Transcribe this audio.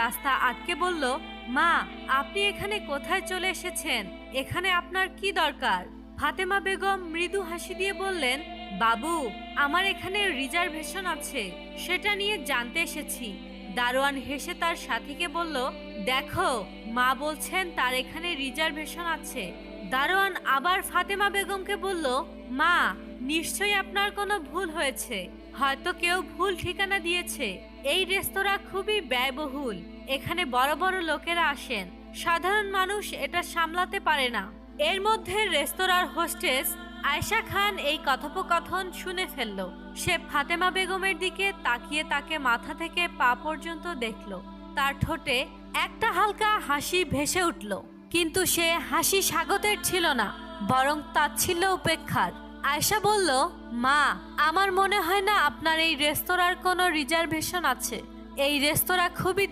রাস্তা আটকে বলল, মা, আপনি এখানে কোথায় চলে এসেছেন? এখানে আপনার কি দরকার? ফাতেমা বেগম মৃদু হাসি দিয়ে বললেন, বাবু, আমার এখানে রিজার্ভেশন আছে, সেটা নিয়ে জানতে এসেছি। দারোয়ান হেসে তার সাথীকে বলল, দেখো, মা বলছেন তার এখানে রিজার্ভেশন আছে। দারোয়ান আবার ফাতেমা বেগমকে বলল, মা, নিশ্চয়ই আপনার কোনো ভুল হয়েছে, হয়তো কেউ ভুল ঠিকানা দিয়েছে। এই রেস্তোরাঁ খুবই ব্যয়বহুল, এখানে বড় বড় লোকেরা আসেন, সাধারণ মানুষ এটা সামলাতে পারে না। এর মধ্যে রেস্তোরাঁর হোস্টেস আয়েশা খান এই কথোপকথন শুনে ফেলল। সে ফাতেমা বেগমের দিকে তাকিয়ে তাকে মাথা থেকে পা পর্যন্ত দেখল। তার ঠোঁটে একটা হালকা হাসি ভেসে উঠল, কিন্তু সে হাসি স্বাগতের ছিল না, বরং তাচ্ছিল্য উপেক্ষার। আয়েশা বলল, মা, আমার মনে হয় না আপনার এই রেস্তোরাঁর কোনো রিজার্ভেশন আছে। এই রেস্তোরাঁ খুবই